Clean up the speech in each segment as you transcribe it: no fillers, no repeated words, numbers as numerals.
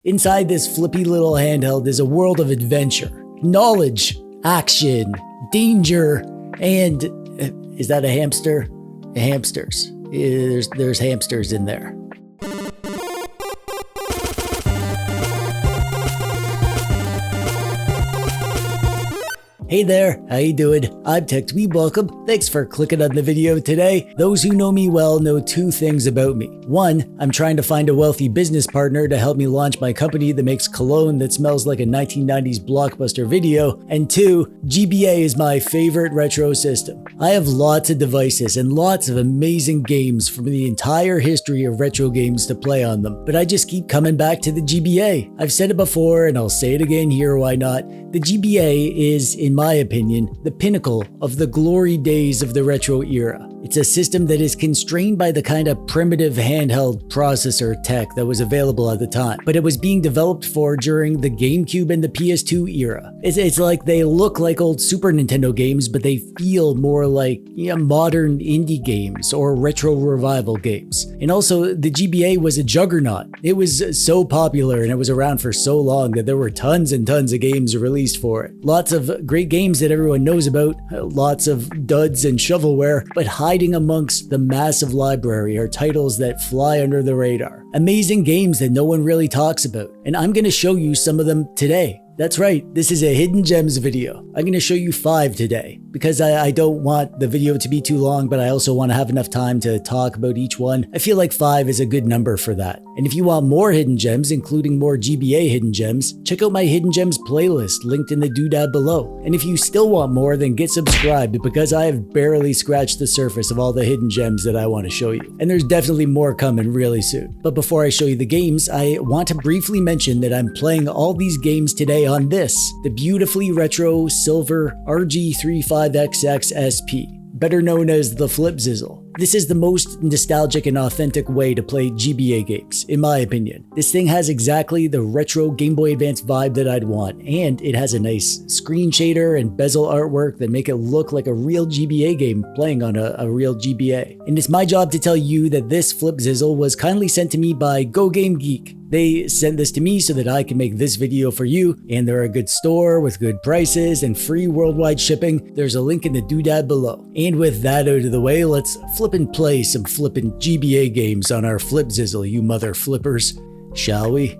Inside this flippy little handheld is a world of adventure, knowledge, action, danger, and is that a hamster? Hamsters. There's hamsters in there. Hey there, how you doing? I'm TechDweeb, welcome. Thanks for clicking on the video today. Those who know me well know two things about me. One, I'm trying to find a wealthy business partner to help me launch my company that makes cologne that smells like a 1990s blockbuster video. And two, GBA is my favorite retro system. I have lots of devices and lots of amazing games from the entire history of retro games to play on them, but I just keep coming back to the GBA. I've said it before and I'll say it again here, why not? The GBA is, in my opinion, the pinnacle of the glory days of the retro era. It's a system that is constrained by the kind of primitive handheld processor tech that was available at the time, but it was being developed for during the GameCube and the PS2 era. It's like they look like old Super Nintendo games, but they feel more like modern indie games or retro revival games. And also, the GBA was a juggernaut. It was so popular and it was around for so long that there were tons and tons of games released for it. Lots of great games that everyone knows about, lots of duds and shovelware, but hiding amongst the massive library are titles that fly under the radar. Amazing games that no one really talks about. And I'm going to show you some of them today. That's right, this is a Hidden Gems video. I'm going to show you 5 today because I don't want the video to be too long, but I also want to have enough time to talk about each one. I feel like 5 is a good number for that. And if you want more Hidden Gems, including more GBA Hidden Gems, check out my Hidden Gems playlist linked in the doodad below. And if you still want more, then get subscribed because I have barely scratched the surface of all the Hidden Gems that I want to show you. And there's definitely more coming really soon. But before I show you the games, I want to briefly mention that I'm playing all these games today on this, the beautifully retro silver RG35XX SP, better known as the Flipzizzle. This is the most nostalgic and authentic way to play GBA games, in my opinion. This thing has exactly the retro Game Boy Advance vibe that I'd want, and it has a nice screen shader and bezel artwork that make it look like a real GBA game playing on a real GBA. And it's my job to tell you that this Flipzizzle was kindly sent to me by Go Game Geek. They sent this to me so that I can make this video for you, and they're a good store with good prices and free worldwide shipping. There's a link in the doodad below. And with that out of the way, let's flip and play some flippin' GBA games on our Flipzizzle, you mother flippers, shall we?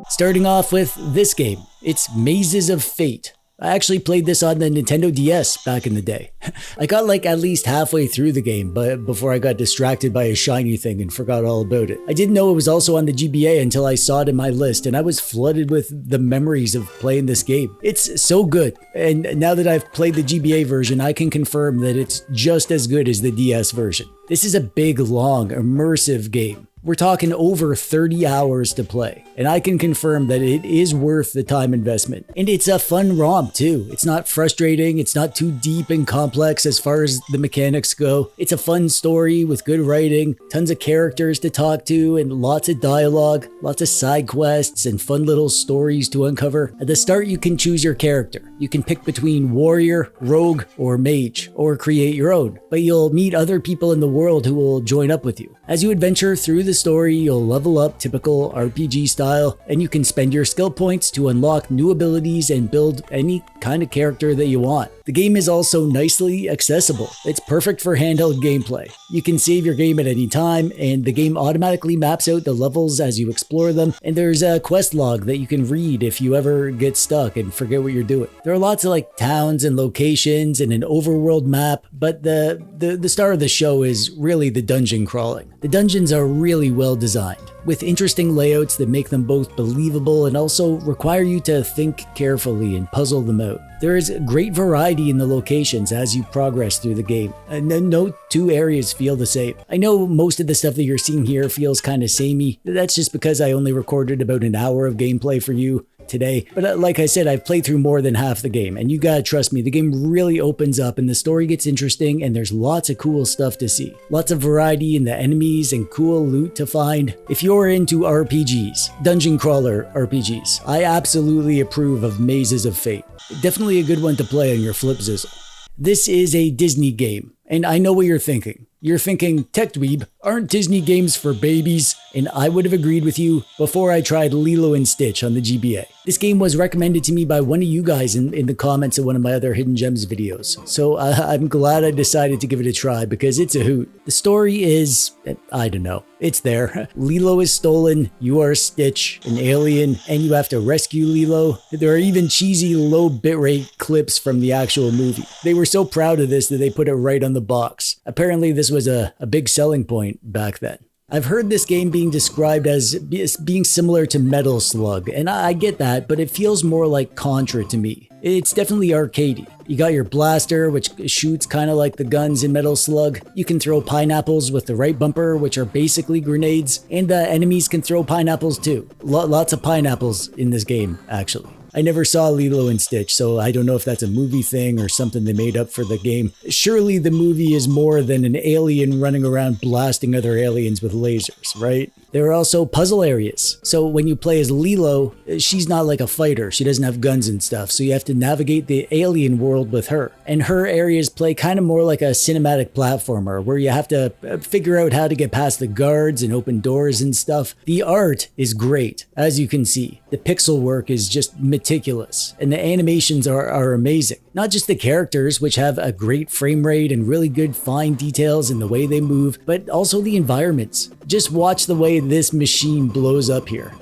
Starting off with this game. It's Mazes of Fate. I actually played this on the Nintendo DS back in the day. I got like at least halfway through the game, but before I got distracted by a shiny thing and forgot all about it. I didn't know it was also on the GBA until I saw it in my list, and I was flooded with the memories of playing this game. It's so good, and now that I've played the GBA version, I can confirm that it's just as good as the DS version. This is a big, long, immersive game. We're talking over 30 hours to play, and I can confirm that it is worth the time investment. And it's a fun romp too. It's not frustrating, it's not too deep and complex as far as the mechanics go. It's a fun story with good writing, tons of characters to talk to, and lots of dialogue, lots of side quests, and fun little stories to uncover. At the start, you can choose your character. You can pick between warrior, rogue, or mage, or create your own. But you'll meet other people in the world who will join up with you. As you adventure through the story, you'll level up typical RPG style, and you can spend your skill points to unlock new abilities and build any kind of character that you want. The game is also nicely accessible. It's perfect for handheld gameplay. You can save your game at any time, and the game automatically maps out the levels as you explore them, and there's a quest log that you can read if you ever get stuck and forget what you're doing. There are lots of like towns and locations and an overworld map, but the star of the show is really the dungeon crawling. The dungeons are really well designed, with interesting layouts that make them both believable and also require you to think carefully and puzzle them out. There is great variety in the locations as you progress through the game, and no two areas feel the same. I know most of the stuff that you're seeing here feels kind of samey. That's just because I only recorded about an hour of gameplay for you today, but like I said, I've played through more than half the game, and you gotta trust me, the game really opens up and the story gets interesting, and there's lots of cool stuff to see. Lots of variety in the enemies and cool loot to find. If you're into RPGs, dungeon crawler RPGs, I absolutely approve of Mazes of Fate. Definitely a good one to play on your Flipzizzle. This is a Disney game. And I know what you're thinking. You're thinking, TechDweeb, aren't Disney games for babies? And I would have agreed with you before I tried Lilo and Stitch on the GBA. This game was recommended to me by one of you guys in the comments of one of my other Hidden Gems videos. So I'm glad I decided to give it a try because it's a hoot. The story is, I don't know, it's there. Lilo is stolen, you are Stitch, an alien, and you have to rescue Lilo. There are even cheesy low bitrate clips from the actual movie. They were so proud of this that they put it right on the box. Apparently this was a big selling point back then. I've heard this game being described as being similar to Metal Slug, and I get that, but it feels more like Contra to me. It's definitely arcadey. You got your blaster, which shoots kind of like the guns in Metal Slug. You can throw pineapples with the right bumper, which are basically grenades, and the enemies can throw pineapples too. Lots of pineapples in this game, actually. I never saw Lilo and Stitch, so I don't know if that's a movie thing or something they made up for the game. Surely the movie is more than an alien running around blasting other aliens with lasers, right? There are also puzzle areas. So when you play as Lilo, she's not like a fighter. She doesn't have guns and stuff, so you have to navigate the alien world with her. And her areas play kind of more like a cinematic platformer, where you have to figure out how to get past the guards and open doors and stuff. The art is great, as you can see. The pixel work is just meticulous, and the animations are amazing. Not just the characters, which have a great frame rate and really good fine details in the way they move, but also the environments. Just watch the way this machine blows up here.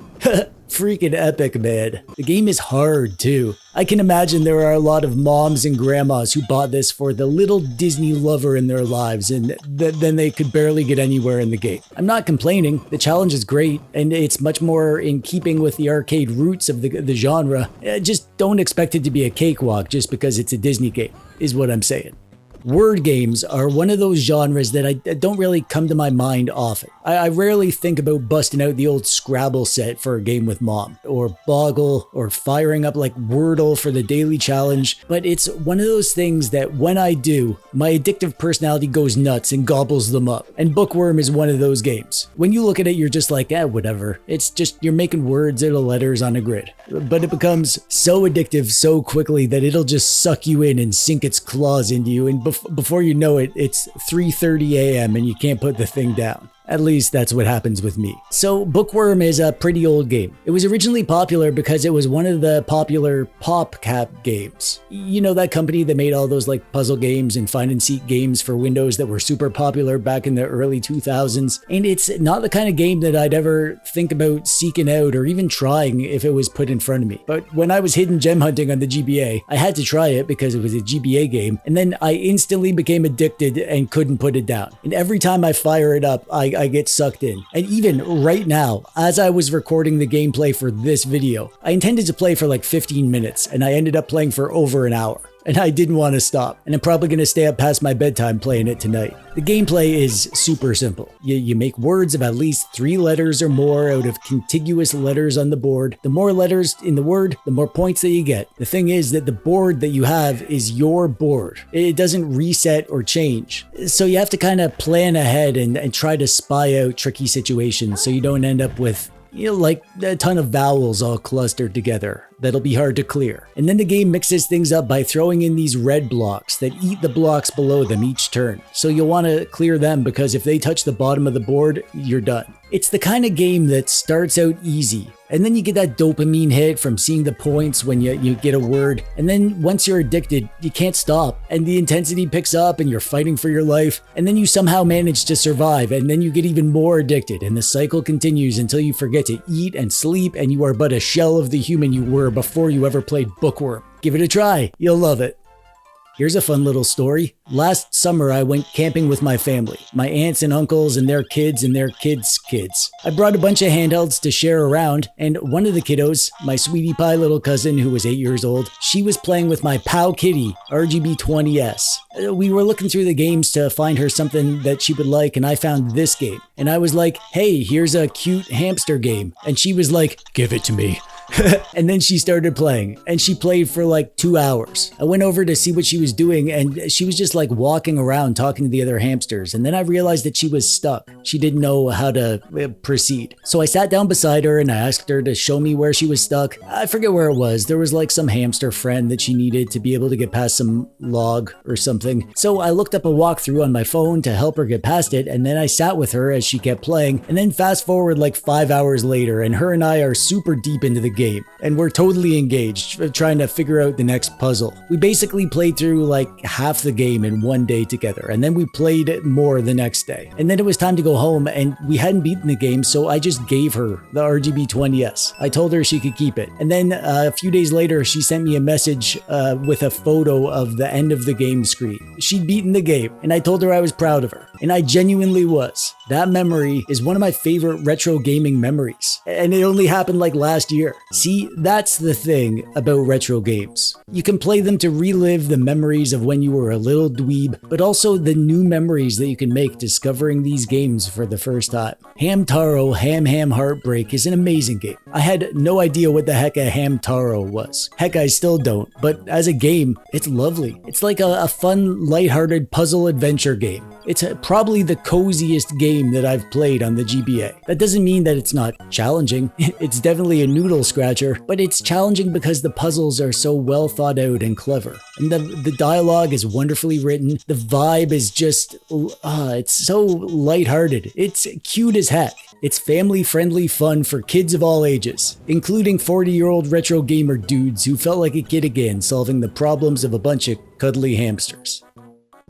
Freaking epic, man. The game is hard too. I can imagine there are a lot of moms and grandmas who bought this for the little Disney lover in their lives, and then they could barely get anywhere in the game. I'm not complaining. The challenge is great, and it's much more in keeping with the arcade roots of the genre. Just don't expect it to be a cakewalk just because it's a Disney game, is what I'm saying. Word games are one of those genres that I don't really come to my mind often. I rarely think about busting out the old Scrabble set for a game with mom, or Boggle, or firing up like Wordle for the daily challenge, but it's one of those things that when I do, my addictive personality goes nuts and gobbles them up, and Bookworm is one of those games. When you look at it, you're just like, whatever. It's just, you're making words out of letters on a grid. But it becomes so addictive so quickly that it'll just suck you in and sink its claws into you, and before you know it, it's 3:30 a.m. and you can't put the thing down. At least that's what happens with me. So Bookworm is a pretty old game. It was originally popular because it was one of the popular PopCap games. You know, that company that made all those like puzzle games and find and seek games for Windows that were super popular back in the early 2000s. And it's not the kind of game that I'd ever think about seeking out or even trying if it was put in front of me. But when I was hidden gem hunting on the GBA, I had to try it because it was a GBA game. And then I instantly became addicted and couldn't put it down. And every time I fire it up, I get sucked in. And even right now, as I was recording the gameplay for this video, I intended to play for like 15 minutes and I ended up playing for over an hour. And I didn't want to stop. And I'm probably going to stay up past my bedtime playing it tonight. The gameplay is super simple. You make words of at least 3 letters or more out of contiguous letters on the board. The more letters in the word, the more points that you get. The thing is that the board that you have is your board. It doesn't reset or change. So you have to kind of plan ahead and try to spy out tricky situations so you don't end up with, you know, like a ton of vowels all clustered together that'll be hard to clear. And then the game mixes things up by throwing in these red blocks that eat the blocks below them each turn. So you'll want to clear them because if they touch the bottom of the board, you're done. It's the kind of game that starts out easy, and then you get that dopamine hit from seeing the points when you get a word, and then once you're addicted, you can't stop, and the intensity picks up and you're fighting for your life, and then you somehow manage to survive, and then you get even more addicted, and the cycle continues until you forget to eat and sleep, and you are but a shell of the human you were before you ever played Bookworm. Give it a try, you'll love it. Here's a fun little story. Last summer, I went camping with my family, my aunts and uncles and their kids and their kids' kids. I brought a bunch of handhelds to share around, and one of the kiddos, my sweetie pie little cousin who was 8 years old, she was playing with my Pow Kitty RGB 20S. We were looking through the games to find her something that she would like, and I found this game. And I was like, hey, here's a cute hamster game. And she was like, give it to me. And then she started playing, and she played for like 2 hours. I went over to see what she was doing, and she was just like walking around talking to the other hamsters. And then I realized that she was stuck. She didn't know how to proceed. So I sat down beside her and I asked her to show me where she was stuck. I forget where it was. There was like some hamster friend that she needed to be able to get past some log or something. So I looked up a walkthrough on my phone to help her get past it, and then I sat with her as she kept playing. And then fast forward like 5 hours later, and her and I are super deep into the game, and we're totally engaged trying to figure out the next puzzle. We basically played through like half the game in one day together, and then we played more the next day. And then it was time to go home, and we hadn't beaten the game, so I just gave her the RGB 20S. I told her she could keep it. And then a few days later, she sent me a message with a photo of the end of the game screen. She'd beaten the game, and I told her I was proud of her. And I genuinely was. That memory is one of my favorite retro gaming memories. And it only happened like last year. See, that's the thing about retro games. You can play them to relive the memories of when you were a little dweeb, but also the new memories that you can make discovering these games for the first time. Hamtaro Ham Heartbreak is an amazing game. I had no idea what the heck a Hamtaro was. Heck, I still don't, but as a game, it's lovely. It's like a fun, lighthearted puzzle adventure game. It's probably the coziest game that I've played on the GBA. That doesn't mean that it's not challenging. It's definitely a noodle scratcher, but it's challenging because the puzzles are so well thought out and clever. And the dialogue is wonderfully written. The vibe is just, it's so lighthearted. It's cute as heck. It's family-friendly fun for kids of all ages, including 40-year-old retro gamer dudes who felt like a kid again solving the problems of a bunch of cuddly hamsters.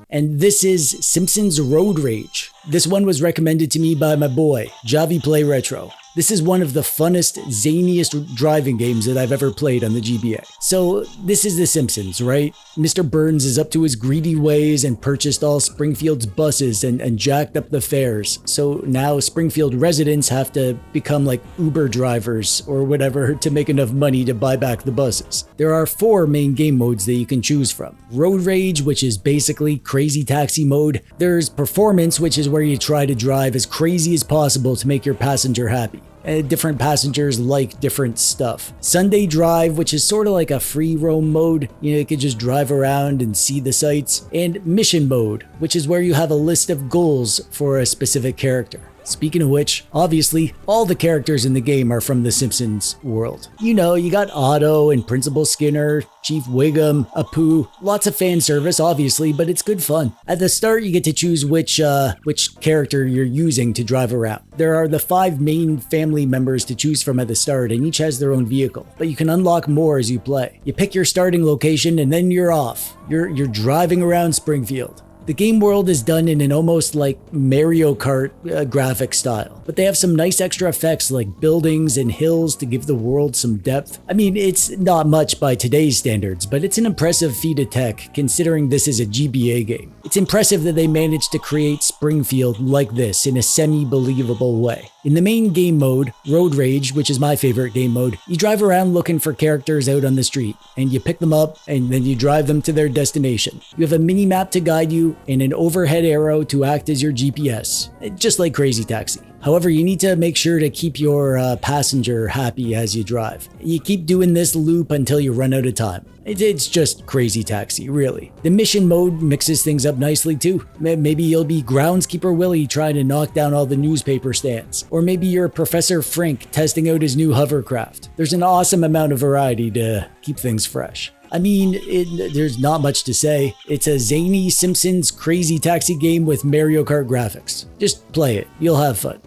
And this is Simpsons Road Rage. This one was recommended to me by my boy, Javi Play Retro. This is one of the funnest, zaniest driving games that I've ever played on the GBA. So this is The Simpsons, right? Mr. Burns is up to his greedy ways and purchased all Springfield's buses and jacked up the fares. So now Springfield residents have to become like Uber drivers or whatever to make enough money to buy back the buses. There are 4 main game modes that you can choose from. Road Rage, which is basically crazy taxi mode. There's Performance, which is where you try to drive as crazy as possible to make your passenger happy. Different passengers like different stuff. Sunday Drive, which is sort of like a free roam mode. You could just drive around and see the sights. And Mission Mode, which is where you have a list of goals for a specific character. Speaking of which, obviously, all the characters in the game are from the Simpsons world. You know, you got Otto and Principal Skinner, Chief Wiggum, Apu, lots of fan service, obviously, but it's good fun. At the start, you get to choose which character you're using to drive around. There are the 5 main family members to choose from at the start, and each has their own vehicle, but you can unlock more as you play. You pick your starting location, and then you're off. You're driving around Springfield. The game world is done in an almost like Mario Kart graphic style, but they have some nice extra effects like buildings and hills to give the world some depth. I mean, it's not much by today's standards, but it's an impressive feat of tech considering this is a GBA game. It's impressive that they managed to create Springfield like this in a semi-believable way. In the main game mode, Road Rage, which is my favorite game mode, you drive around looking for characters out on the street, and you pick them up, and then you drive them to their destination. You have a mini-map to guide you, and an overhead arrow to act as your GPS, just like Crazy Taxi. However, you need to make sure to keep your passenger happy as you drive. You keep doing this loop until you run out of time. It's just Crazy Taxi, really. The mission mode mixes things up nicely too. Maybe you'll be Groundskeeper Willie trying to knock down all the newspaper stands. Or maybe you're Professor Frink testing out his new hovercraft. There's an awesome amount of variety to keep things fresh. I mean, there's not much to say. It's a zany Simpsons Crazy Taxi game with Mario Kart graphics. Just play it. You'll have fun.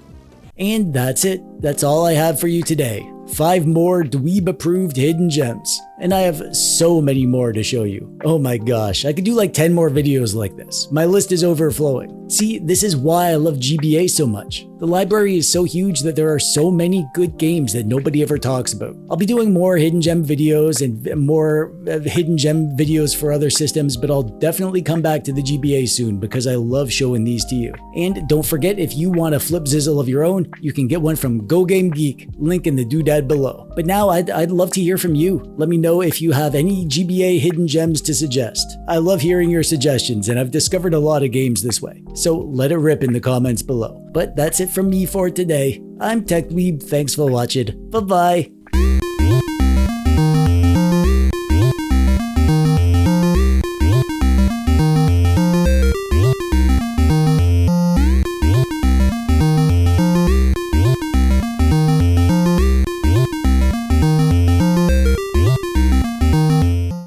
And that's it. That's all I have for you today. 5 more dweeb-approved hidden gems. And I have so many more to show you. Oh my gosh, I could do like 10 more videos like this. My list is overflowing. See, this is why I love GBA so much. The library is so huge that there are so many good games that nobody ever talks about. I'll be doing more hidden gem videos and more hidden gem videos for other systems, but I'll definitely come back to the GBA soon because I love showing these to you. And don't forget, if you want a Flipzizzle of your own, you can get one from Go Game Geek, link in the doodad below. But now I'd love to hear from you. Let me know if you have any GBA hidden gems to suggest. I love hearing your suggestions, and I've discovered a lot of games this way. So let it rip in the comments below. But that's it from me for today. I'm TechDweeb, thanks for watching. Bye bye.